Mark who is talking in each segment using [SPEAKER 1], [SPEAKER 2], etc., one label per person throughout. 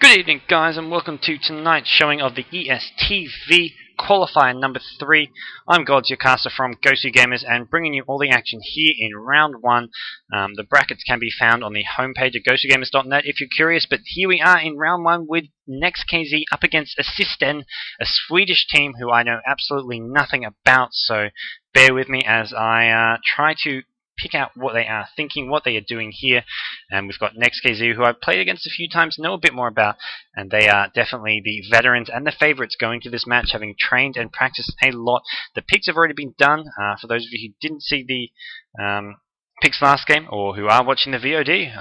[SPEAKER 1] Good evening, guys, and welcome to tonight's showing of the ESTV Qualifier number 3. I'm GoDz, your caster from GoDz, and bringing you all the action here in round 1. The brackets can be found on the homepage at GoDz.net if you're curious, but here we are in round 1 with Next.KZ up against Assisten, a Swedish team who I know absolutely nothing about, so bear with me as I try to pick out what they are thinking, what they are doing here. And we've got Next.KZ, who I've played against a few times, know a bit more about, and they are definitely the veterans and the favourites going to this match, having trained and practiced a lot. The picks have already been done. For those of you who didn't see the picks last game, or who are watching the VOD,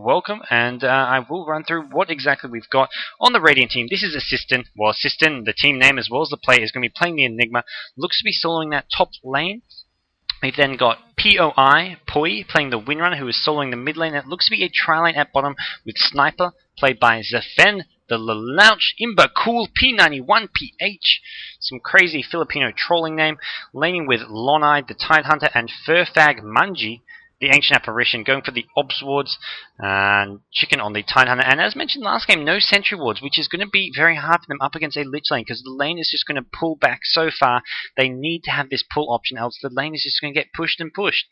[SPEAKER 1] welcome, and I will run through what exactly we've got on the Radiant team. This is Assisten. Well, Assisten, the team name as well as the player, is going to be playing the Enigma. Looks to be soloing that top lane. We've then got Poi playing the Windrunner, who is soloing the mid lane. It looks to be a tri-lane at bottom with Sniper, played by Zafen, the Lelouch, Imba Cool, P91PH, some crazy Filipino trolling name, laning with Lonai, the Tidehunter, and Furfag Manji, the Ancient Apparition, going for the Obs wards, and Chicken on the Tidehunter. And as mentioned last game, no Sentry wards, which is going to be very hard for them up against a Lich lane, because the lane is just going to pull back so far. They need to have this pull option, else the lane is just going to get pushed and pushed.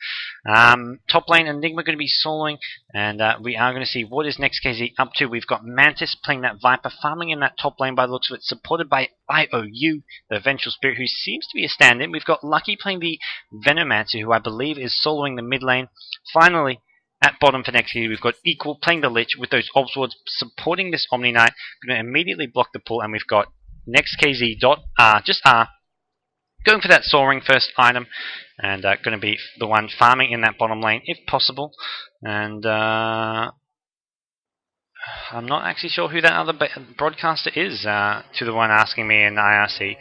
[SPEAKER 1] Top lane, Enigma going to be soloing, and we are going to see what is Next.KZ up to. We've got Mantis playing that Viper, farming in that top lane by the looks of it, supported by IOU, the Vengeful Spirit, who seems to be a stand-in. We've got Lucky playing the Venomancer, who I believe is soloing the mid lane. Finally, at bottom for Next.KZ, we've got Equal playing the Lich with those Obs wards, supporting this Omni Knight. Going to immediately block the pull, and we've got Next.KZ just R, going for that soaring first item, and going to be the one farming in that bottom lane if possible. And I'm not actually sure who that other broadcaster is, to the one asking me in IRC.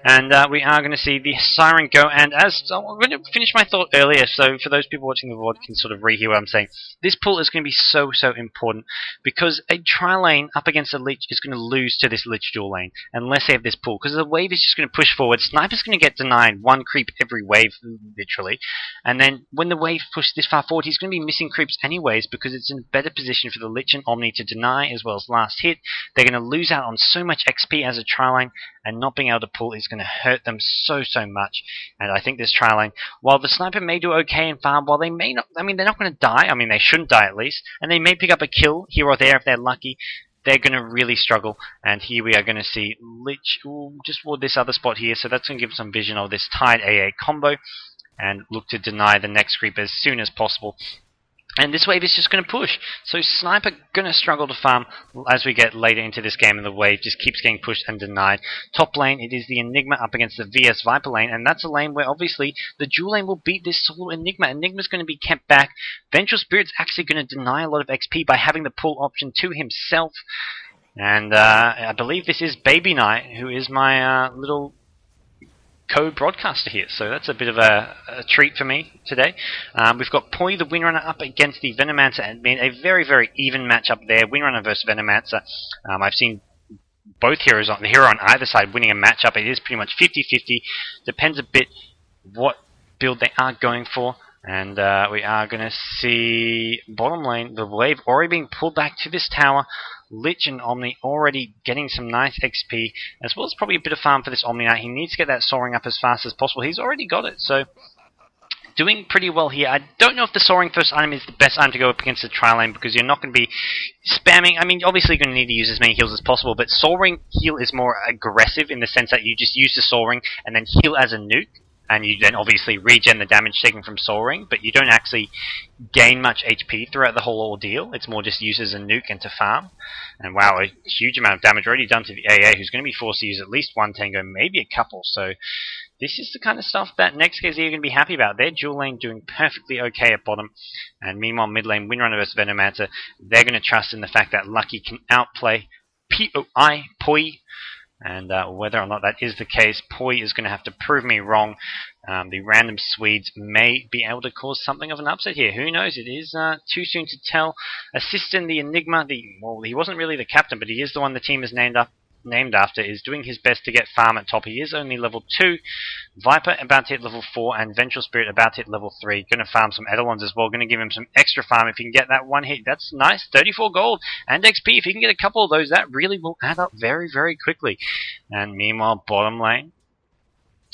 [SPEAKER 1] And we are going to see the Siren go, and as I'm going to finish my thought earlier, so for those people watching the VOD can sort of rehear what I'm saying. This pull is going to be so important, because a tri-lane up against a Lich is going to lose to this Lich dual lane, unless they have this pull, because the wave is just going to push forward. Sniper's going to get denied one creep every wave, literally, and then when the wave pushes this far forward, he's going to be missing creeps anyways, because it's in a better position for the Lich and Omni to deny as well as last hit. They're going to lose out on so much XP as a tri-lane, and not being able to pull is going to hurt them so much. And I think this tri-lane, while the Sniper may do okay in farm, while they may not, I mean, they're not going to die, I mean, they shouldn't die at least, and they may pick up a kill here or there if they're lucky, they're going to really struggle. And here we are going to see Lich just ward this other spot here, so that's going to give some vision of this Tide AA combo, and look to deny the next creep as soon as possible. And this wave is just going to push. So Sniper going to struggle to farm as we get later into this game, and the wave just keeps getting pushed and denied. Top lane, it is the Enigma up against the VS Viper lane, and that's a lane where obviously the dual lane will beat this solo Enigma. Enigma's going to be kept back. Vengeful Spirit's actually going to deny a lot of XP by having the pull option to himself. And I believe this is Baby Knight, who is my little co-broadcaster here, so that's a bit of a treat for me today. We've got Poi the Windrunner up against the Venomancer, and been a very even matchup there, Windrunner versus Venomancer. I've seen both heroes on either side winning a matchup. It is pretty much 50-50, depends a bit what build they are going for. And we are going to see bottom lane, the wave already being pulled back to this tower. Lich and Omni already getting some nice XP, as well as probably a bit of farm for this Omni Knight. He needs to get that soaring up as fast as possible. He's already got it, so doing pretty well here. I don't know if the soaring first item is the best item to go up against the tri-lane, because you're not going to be spamming. I mean, obviously you're going to need to use as many heals as possible, but soaring heal is more aggressive in the sense that you just use the soaring and then heal as a nuke. And you then obviously regen the damage taken from soaring, but you don't actually gain much HP throughout the whole ordeal. It's more just used as a nuke and to farm. And wow, a huge amount of damage already done to the AA, who's going to be forced to use at least one tango, maybe a couple. So this is the kind of stuff that Next.KZ are going to be happy about. Their dual lane doing perfectly okay at bottom. And meanwhile, mid lane, Windrunner versus Venomancer, they're going to trust in the fact that Lucky can outplay Poi. And whether or not that is the case, Poi is going to have to prove me wrong. The random Swedes may be able to cause something of an upset here. Who knows? It is too soon to tell. Assisten, the Enigma, well, he wasn't really the captain, but he is the one the team has named up named after, is doing his best to get farm at top. He is only level 2. Viper about to hit level 4, and Vengeful Spirit about to hit level 3. Going to farm some Eidolons as well. Going to give him some extra farm if he can get that one hit. That's nice. 34 gold and XP. If he can get a couple of those, that really will add up very, very quickly. And meanwhile, bottom lane,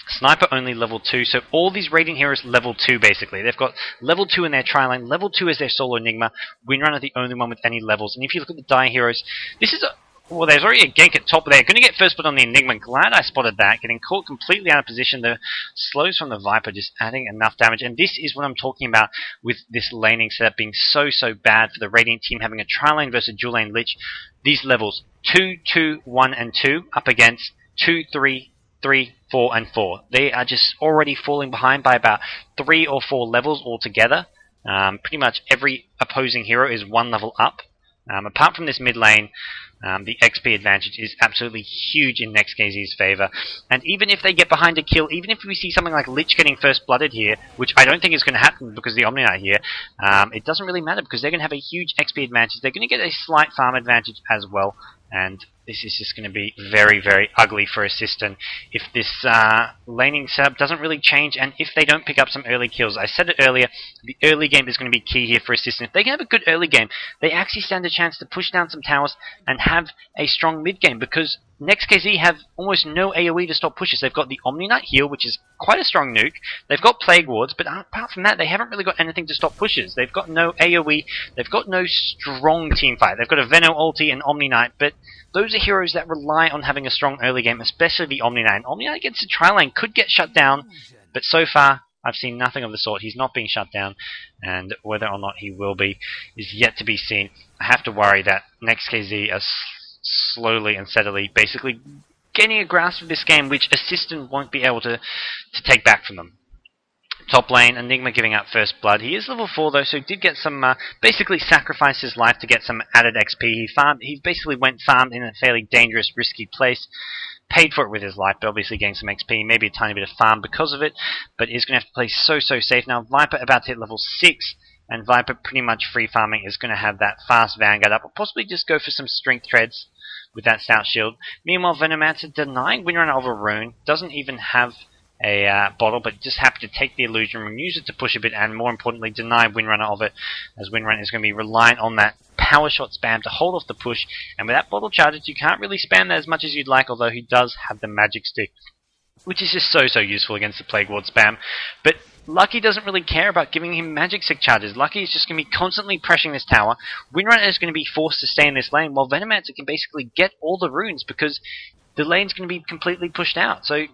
[SPEAKER 1] Sniper only level 2, so all these Radiant heroes level 2 basically. They've got level 2 in their tri-lane, level 2 is their solo Enigma. Windrunner the only one with any levels. And if you look at the Die heroes, this is a... Well, there's already a gank at top there. Going to get first blood on the Enigma. Glad I spotted that. Getting caught completely out of position. The slows from the Viper just adding enough damage. And this is what I'm talking about with this laning setup being so bad for the Radiant team, having a tri-lane versus dual lane Lich. These levels 2, 2, 1, and 2 up against 2, 3, 3, 4, and 4. They are just already falling behind by about 3 or 4 levels altogether. Pretty much every opposing hero is 1 level up. Apart from this mid lane, the XP advantage is absolutely huge in Next.KZ's favor. And even if they get behind a kill, even if we see something like Lich getting first blooded here, which I don't think is going to happen because of the Omni Knight here, it doesn't really matter because they're going to have a huge XP advantage. They're going to get a slight farm advantage as well. And this is just going to be very, very ugly for Assisten if this laning setup doesn't really change and if they don't pick up some early kills. I said it earlier, the early game is going to be key here for Assisten. If they can have a good early game, they actually stand a chance to push down some towers and have a strong mid game because Next.KZ have almost no AoE to stop pushes. They've got the Omni Knight heal, which is quite a strong nuke. They've got Plague Wards, but apart from that, they haven't really got anything to stop pushes. They've got no AoE. They've got no strong team fight. They've got a Veno ulti and Omni Knight, but those are heroes that rely on having a strong early game, especially the Omni Knight. And Omni Knight against the tri-lane could get shut down, but so far, I've seen nothing of the sort. He's not being shut down, and whether or not he will be is yet to be seen. I have to worry that Next.KZ are slowly and steadily basically getting a grasp of this game, which Assisten won't be able to take back from them. Top lane, Enigma giving up first blood. He is level 4 though, so he did get some, basically sacrificed his life to get some added XP. He basically went farmed in a fairly dangerous, risky place. Paid for it with his life, but obviously gained some XP, maybe a tiny bit of farm because of it, but he's going to have to play so safe. Now Viper about to hit level 6, and Viper pretty much free farming is going to have that fast Vanguard up, or possibly just go for some strength treads with that stout shield. Meanwhile, Venomancer denying Windrunner of a rune, doesn't even have a bottle, but just happened to take the illusion rune, use it to push a bit, and more importantly, deny Windrunner of it, as Windrunner is going to be reliant on that power shot spam to hold off the push, and with that bottle charges, you can't really spam that as much as you'd like, although he does have the magic stick, which is just so useful against the Plague Ward spam. But Lucky doesn't really care about giving him magic stick charges. Lucky is just going to be constantly pressuring this tower. Windrunner is going to be forced to stay in this lane, while Venomancer can basically get all the runes because the lane's going to be completely pushed out. So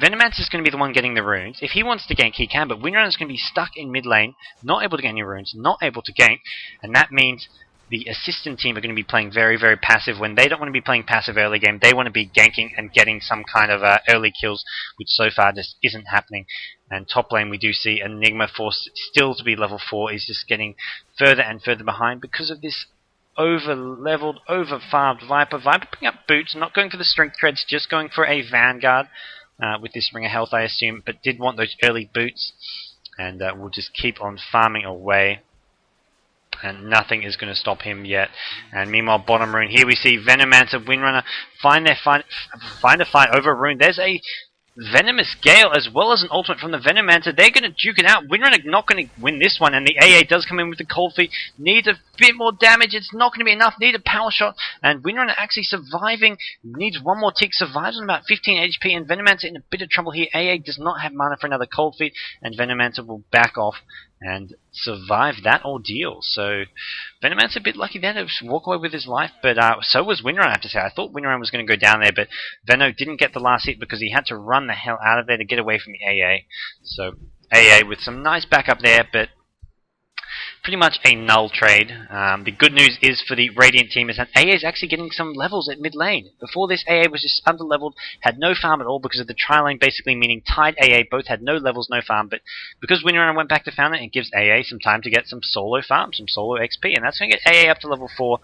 [SPEAKER 1] Venomancer is going to be the one getting the runes. If he wants to gank, he can, but Windrunner is going to be stuck in mid lane, not able to get any runes, not able to gank, and that means the Assisten team are going to be playing very passive when they don't want to be playing passive early game. They want to be ganking and getting some kind of early kills, which so far just isn't happening. And top lane, we do see Enigma forced still to be level 4, is just getting further and further behind because of this over-leveled, over-farmed Viper. Viper picking up boots, not going for the strength treads, just going for a Vanguard with this Ring of Health, I assume, but did want those early boots. And we'll just keep on farming away. And nothing is going to stop him yet. And meanwhile, bottom rune, here we see Venomancer, Windrunner find a fight over a rune. There's a Venomous Gale as well as an ultimate from the Venomancer. They're going to duke it out. Windrunner not going to win this one, and the AA does come in with the Cold Feet. Needs a bit more damage. It's not going to be enough. Need a power shot, and Windrunner actually surviving. Needs one more tick. Survives on about 15 HP, and Venomancer in a bit of trouble here. AA does not have mana for another Cold Feet, and Venomancer will back off and survive that ordeal. So Venomancer a bit lucky there to walk away with his life, but so was Windrunner, I have to say. I thought Windrunner was going to go down there, but Veno didn't get the last hit because he had to run the hell out of there to get away from the AA. So AA with some nice backup there, but pretty much a null trade. The good news is for the Radiant team is that AA is actually getting some levels at mid lane. Before this, AA was just under-leveled, had no farm at all because of the tri-lane, basically meaning tied AA, both had no levels, no farm, but because Windrunner went back to Fountain, it gives AA some time to get some solo farm, some solo XP, and that's going to get AA up to level 4,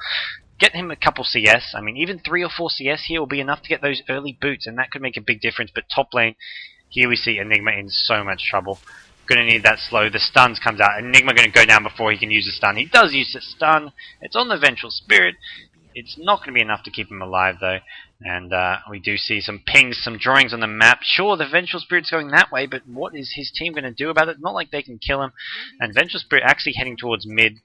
[SPEAKER 1] get him a couple CS. I mean, even 3 or 4 CS here will be enough to get those early boots, and that could make a big difference, but top lane, here we see Enigma in so much trouble. Going to need that slow. The stuns comes out. Enigma going to go down before he can use the stun. He does use the stun. It's on the Vengeful Spirit. It's not going to be enough to keep him alive, though. And we do see some pings, some drawings on the map. Sure, the Vengeful Spirit's going that way, but what is his team going to do about it? Not like they can kill him. And Vengeful Spirit actually heading towards mid.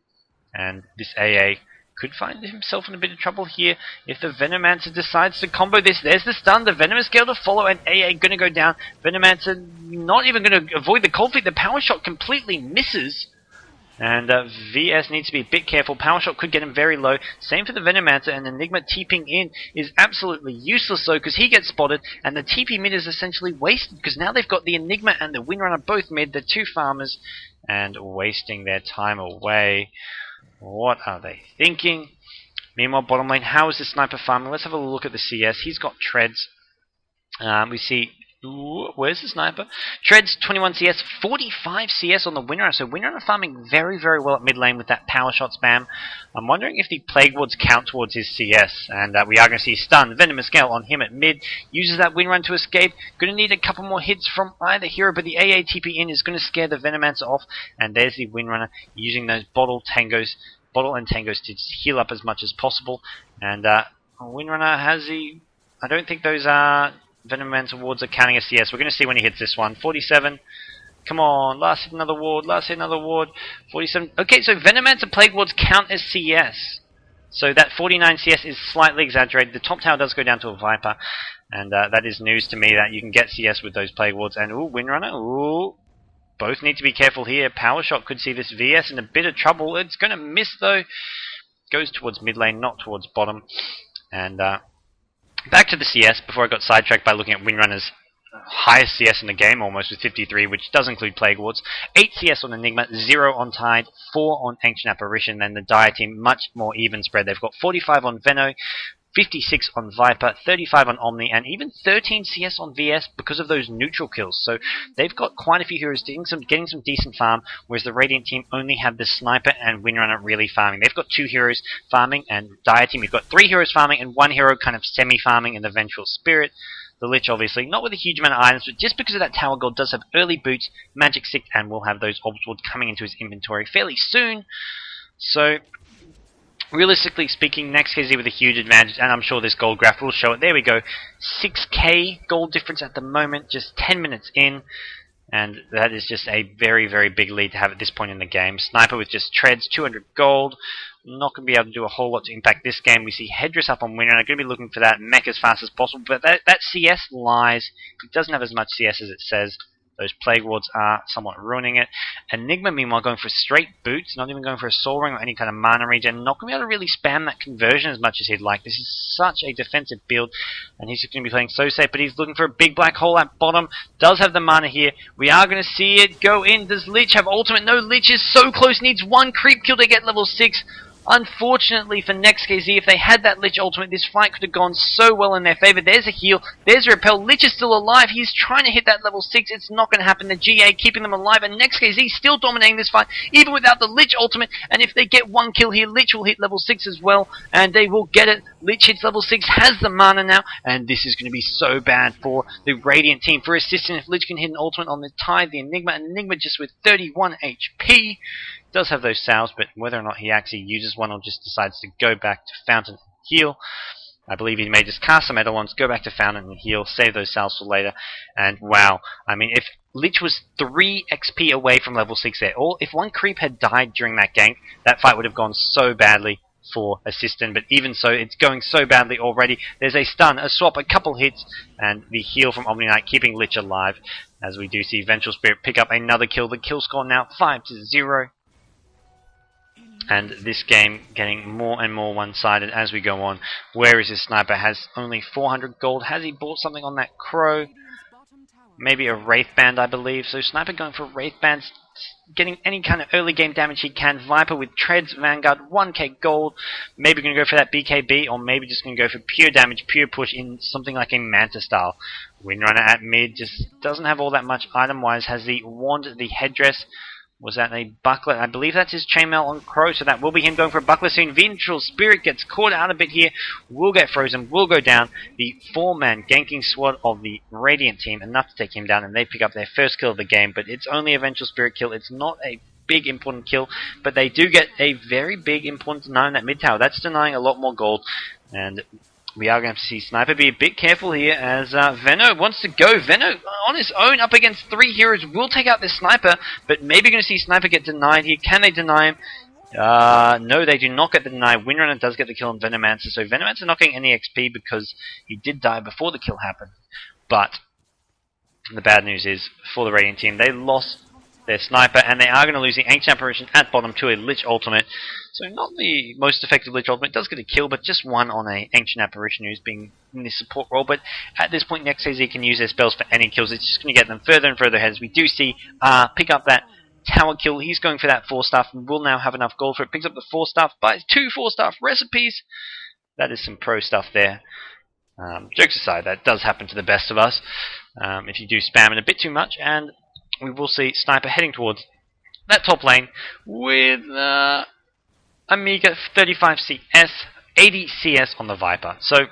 [SPEAKER 1] And this AA could find himself in a bit of trouble here if the Venomancer decides to combo this. There's the stun, the Venomous Gale to follow, and AA going to go down. Venomancer not even going to avoid the Cold Feet. The Power Shot completely misses. And VS needs to be a bit careful. Power Shot could get him very low. Same for the Venomancer, and Enigma TPing in is absolutely useless though, because he gets spotted, and the TP mid is essentially wasted, because now they've got the Enigma and the Windrunner both mid, the two farmers, and wasting their time away. What are they thinking? Meanwhile, bottom lane, how is the Sniper farming? Let's have a look at the CS. He's got Treads. We see... Ooh, where's the Sniper? Treads 21 CS, 45 CS on the Windrunner. So Windrunner farming very, very well at mid lane with that power shot spam. I'm wondering if the Plague Wards count towards his CS. And we are going to see stun, Venomous Gale on him at mid. Uses that Windrun to escape. Going to need a couple more hits from either hero, but the AA TP in is going to scare the Venomancer off. And there's the Windrunner using those bottle and tangos to heal up as much as possible. And Windrunner has the... I don't think those are... Venomancer wards are counting as CS. We're going to see when he hits this one. 47. Come on. Last hit another ward. Last hit another ward. 47. Okay, so Venomancer Plague Wards count as CS. So that 49 CS is slightly exaggerated. The top tower does go down to a Viper. And that is news to me that you can get CS with those Plague Wards. And, ooh, Windrunner. Ooh. Both need to be careful here. Power Shot could see this VS in a bit of trouble. It's going to miss, though. Goes towards mid lane, not towards bottom. And, back to the CS, before I got sidetracked by looking at Windrunner's highest CS in the game, almost, with 53, which does include Plague Wards. 8 CS on Enigma, 0 on Tide, 4 on Ancient Apparition, and the Dire team, much more even spread. They've got 45 on Veno, 56 on Viper, 35 on Omni, and even 13 CS on VS because of those neutral kills. So they've got quite a few heroes getting some decent farm, whereas the Radiant team only have the Sniper and Windrunner really farming. They've got 2 heroes farming, and Dire team, you've got 3 heroes farming, and 1 hero kind of semi-farming in the Vengeful Spirit. The Lich, obviously, not with a huge amount of items, but just because of that Tower Gold, does have early boots, Magic Stick, and will have those Orbs Ward coming into his inventory fairly soon. So... realistically speaking, Next.KZ with a huge advantage, and I'm sure this gold graph will show it. There we go. 6k gold difference at the moment, just 10 minutes in, and that is just a very, very big lead to have at this point in the game. Sniper with just Treads, 200 gold. Not going to be able to do a whole lot to impact this game. We see Headdress up on Winner, and I'm going to be looking for that mech as fast as possible, but that CS lies. It doesn't have as much CS as it says. Those Plague Wards are somewhat ruining it. Enigma, meanwhile, going for straight boots, not even going for a Soul Ring or any kind of mana regen. Not going to be able to really spam that conversion as much as he'd like. This is such a defensive build, and he's going to be playing so safe, but he's looking for a big black hole at bottom. Does have the mana here. We are going to see it go in. Does Lich have ultimate? No, Lich is so close. Needs 1 creep kill to get level 6. Unfortunately for Next.KZ, if they had that Lich ultimate, this fight could have gone so well in their favor. There's a heal, there's a repel, Lich is still alive, he's trying to hit that level 6, it's not going to happen. The GA keeping them alive, and Next.KZ still dominating this fight, even without the Lich ultimate, and if they get 1 kill here, Lich will hit level 6 as well, and they will get it. Lich hits level 6, has the mana now, and this is going to be so bad for the Radiant team. For Assisten, if Lich can hit an ultimate on the Tide, the Enigma just with 31 HP, does have those sales, but whether or not he actually uses one or just decides to go back to Fountain and heal. I believe he may just cast some Eidolons, go back to Fountain and heal, save those sales for later. And wow, I mean, if Lich was 3 XP away from level 6 there, or if 1 creep had died during that gank, that fight would have gone so badly for Assisten, but even so, it's going so badly already. There's a stun, a swap, a couple hits, and the heal from Omni Knight keeping Lich alive, as we do see Vengeful Spirit pick up another kill. The kill score now 5-0. And this game getting more and more one-sided as we go on. Where is his Sniper? Has only 400 gold. Has he bought something on that Crow? Maybe a Wraith Band, I believe. So Sniper going for Wraith Bands, getting any kind of early game damage he can. Viper with Treads, Vanguard, 1k gold. Maybe going to go for that BKB, or maybe just going to go for pure damage, pure push in something like a Manta style. Windrunner at mid just doesn't have all that much item-wise. Has the Wand, the Headdress. Was that a Buckler? I believe that's his Chainmail on Crow, so that will be him going for a Buckler soon. Vengeful Spirit gets caught out a bit here, will get frozen, will go down. The 4-man ganking squad of the Radiant team, enough to take him down, and they pick up their first kill of the game, but it's only a Vengeful Spirit kill. It's not a big important kill, but they do get a very big important deny on that mid tower. That's denying a lot more gold, and we are going to see Sniper be a bit careful here as Venno wants to go. Venno on his own up against 3 heroes will take out this Sniper, but maybe going to see Sniper get denied here. Can they deny him? No, they do not get the deny. Windrunner does get the kill on Venomancer, so Venomancer not getting any XP because he did die before the kill happened. But the bad news is, for the Radiant team, they lost their Sniper, and they are going to lose the Ancient Apparition at bottom to a Lich Ultimate. So not the most effective Lich Ultimate, does get a kill, but just one on a Ancient Apparition who's being in this support role. But at this point, Next.KZ can use their spells for any kills. It's just going to get them further and further ahead, as we do see pick up that tower kill. He's going for that 4-staff and will now have enough gold for it. Picks up the 4-staff, buys 2 4-staff recipes. That is some pro stuff there. Jokes aside, that does happen to the best of us if you do spam it a bit too much, and we will see Sniper heading towards that top lane with Amiga 35 CS, 80 CS on the Viper. So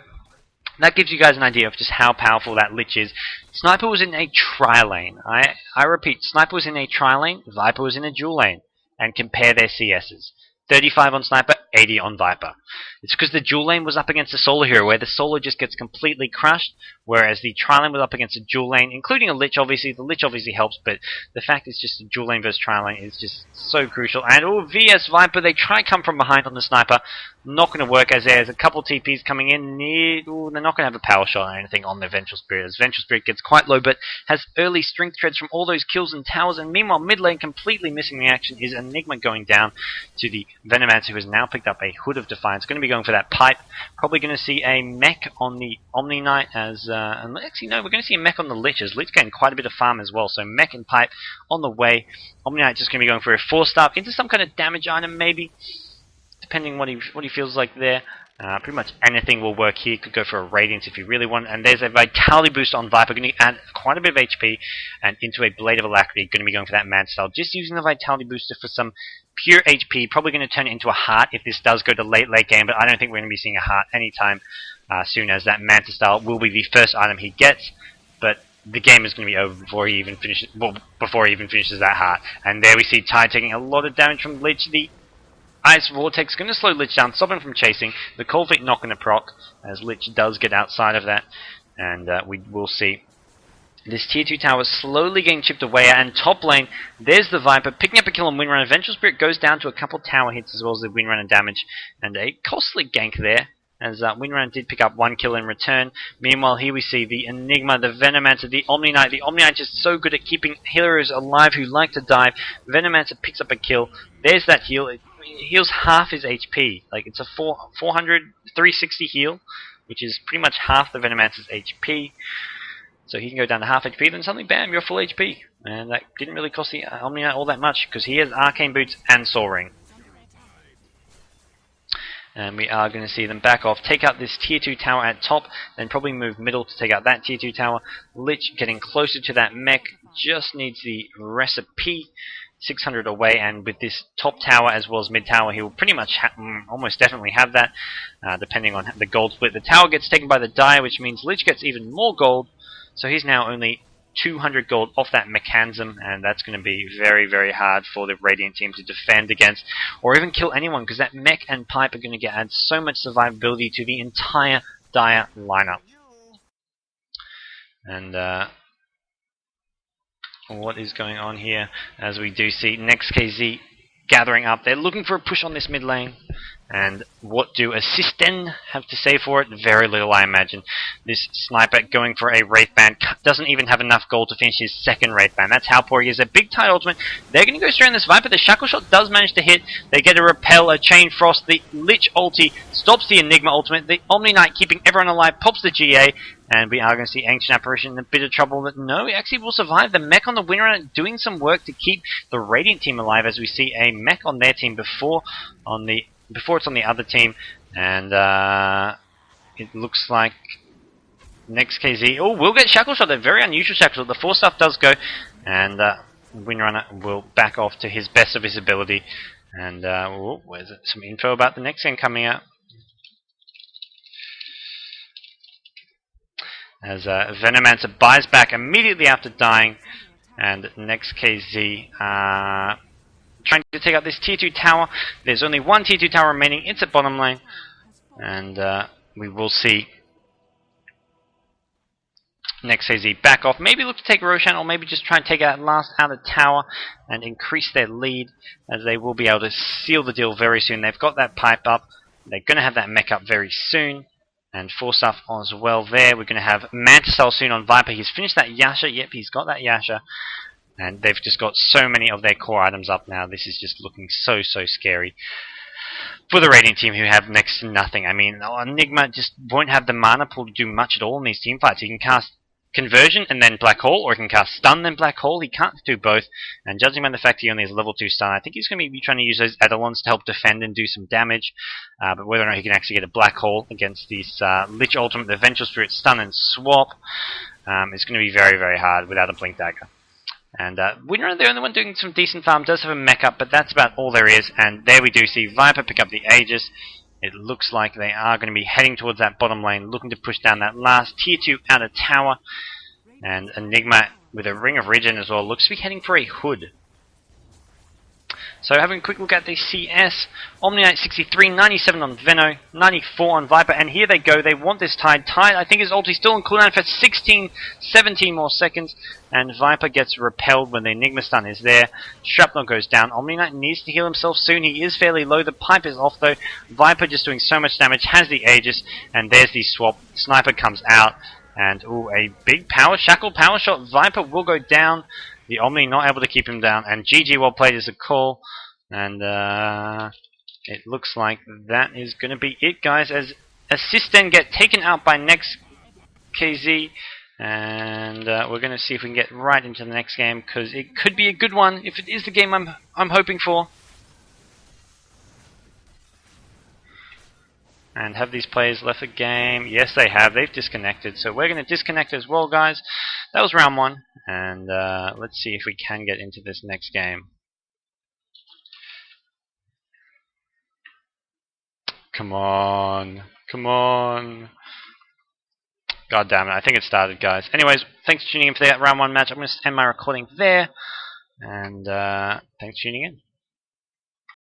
[SPEAKER 1] that gives you guys an idea of just how powerful that Lich is. Sniper was in a tri-lane. I repeat, Sniper was in a tri-lane, Viper was in a dual lane. And compare their CSs. 35 on Sniper, 80 on Viper. It's because the dual lane was up against the solo hero, where the solo just gets completely crushed, whereas the tri-lane was up against a dual lane, including a Lich, obviously. The Lich obviously helps, but the fact it's just a dual lane versus tri-lane is just so crucial. And, VS Viper, they try come from behind on the Sniper. Not going to work, as there's a couple TPs coming in. They're not going to have a power shot or anything on their Vengeful Spirit, as Vengeful Spirit gets quite low, but has early strength treads from all those kills and towers. And meanwhile, mid lane completely missing the action is Enigma going down to the Venomancer, who has now picked up a Hood of Defiance. Going to be going for that pipe. Probably going to see a mech on the Omni Knight as... actually, no, we're going to see a mech on the Lich, as Lich getting quite a bit of farm as well. So mech and pipe on the way. Omni Knight just going to be going for a 4-star into some kind of damage item, maybe. Depending what he feels like there. Pretty much anything will work here. Could go for a Radiance if you really want. And there's a Vitality boost on Viper. Going to add quite a bit of HP. And into a Blade of Alacrity. Going to be going for that Mad Style. Just using the Vitality booster for some pure HP. Probably going to turn it into a Heart if this does go to late game. But I don't think we're going to be seeing a Heart anytime soon, as that Manta Style will be the first item he gets. But the game is going to be over before he even finishes. Well, before he even finishes that Heart. And there we see Tide taking a lot of damage from Lich. The Ice Vortex going to slow Lich down, stop him from chasing. The Cold Feet not going to proc, as Lich does get outside of that. And we will see this tier 2 tower slowly getting chipped away at. And top lane, there's the Viper picking up a kill on Windrunner. Vengeful Spirit goes down to a couple tower hits as well as the Windrunner damage. And a costly gank there, as Windrunner did pick up 1 kill in return. Meanwhile, here we see the Enigma, the Venomancer, the Omni Knight. The Omni Knight just so good at keeping healers alive who like to dive. Venomancer picks up a kill. There's that heal. It heals half his HP. Like, it's a 360 heal, which is pretty much half the Venomancer's HP. So he can go down to half HP, then suddenly, bam, you're full HP. And that didn't really cost the Omni Knight all that much, because he has Arcane Boots and Soul Ring. And we are going to see them back off, take out this tier 2 tower at top, then probably move middle to take out that tier 2 tower. Lich getting closer to that mech, just needs the recipe. 600 away, and with this top tower as well as mid tower, he will pretty much almost definitely have that, depending on the gold split. The tower gets taken by the Dire, which means Lich gets even more gold, so he's now only 200 gold off that mechanism, and that's going to be very, very hard for the Radiant team to defend against, or even kill anyone, because that mech and pipe are going to add so much survivability to the entire Dire lineup. And what is going on here, as we do see Next.KZ gathering up. They're looking for a push on this mid lane. And what do Assisten have to say for it? Very little, I imagine. This Sniper going for a Wraith Band doesn't even have enough gold to finish his second Wraith Band. That's how poor he is. A big Tide ultimate. They're going to go straight on this Viper. The Shackle Shot does manage to hit. They get a Repel, a Chain Frost. The Lich ulti stops the Enigma ultimate. The Omni Knight keeping everyone alive pops the GA. And we are going to see Ancient Apparition in a bit of trouble. But no, he actually will survive. The mech on the Windrunner doing some work to keep the Radiant team alive, as we see a mech on their team before it's on the other team. And it looks like Next.KZ. Oh, we'll get Shackle Shot. A very unusual Shackle Shot. The 4-staff does go. And Windrunner will back off to his best of his ability. And where's it? Some info about the next game coming out. As Venomancer buys back immediately after dying, and Next.KZ trying to take out this tier 2 tower. There's only one tier 2 tower remaining. It's at bottom lane. And we will see Next.KZ back off. Maybe look to take Roshan, or maybe just try and take out last outer tower and increase their lead, as they will be able to seal the deal very soon. They've got that pipe up. They're going to have that mech up very soon. And 4 stuff as well there. We're going to have Manticell soon on Viper. He's finished that Yasha. Yep, he's got that Yasha. And they've just got so many of their core items up now. This is just looking so scary for the Radiant team, who have next to nothing. I mean, Enigma just won't have the mana pool to do much at all in these team fights. He can cast Conversion and then Black Hole, or he can cast Stun then Black Hole. He can't do both, and judging by the fact he only has level 2 stun, I think he's going to be trying to use those Eidolons to help defend and do some damage, but whether or not he can actually get a Black Hole against these Lich Ultimate, the Vengeful Spirit Stun and Swap, is going to be very hard without a Blink Dagger. And Winner, the only one doing some decent farm, does have a mech up, but that's about all there is, and there we do see Viper pick up the Aegis. It looks like they are going to be heading towards that bottom lane, looking to push down that last tier 2 outer tower. And Enigma, with a Ring of Regen as well, looks to be heading for a Hood. So having a quick look at the CS, Omni Knight 63, 97 on Veno, 94 on Viper, and here they go. They want this Tide. Tide, I think his ulti still in cooldown for 16, 17 more seconds, and Viper gets repelled when the Enigma stun is there. Shrapnel goes down. Omni Knight needs to heal himself soon. He is fairly low. The pipe is off though. Viper just doing so much damage, has the Aegis, and there's the swap. Sniper comes out, and ooh, a big power shackle, power shot. Viper will go down. The Omni not able to keep him down, and GG well played is a call, and it looks like that is going to be it, guys, as Assisten get taken out by Next.KZ, and we're going to see if we can get right into the next game, because it could be a good one if it is the game I'm hoping for. And have these players left the game? Yes, they have. They've disconnected. So we're going to disconnect as well, guys. That was round 1. And let's see if we can get into this next game. Come on. Come on. God damn it. I think it started, guys. Anyways, thanks for tuning in for that round 1 match. I'm going to end my recording there. And thanks for tuning in.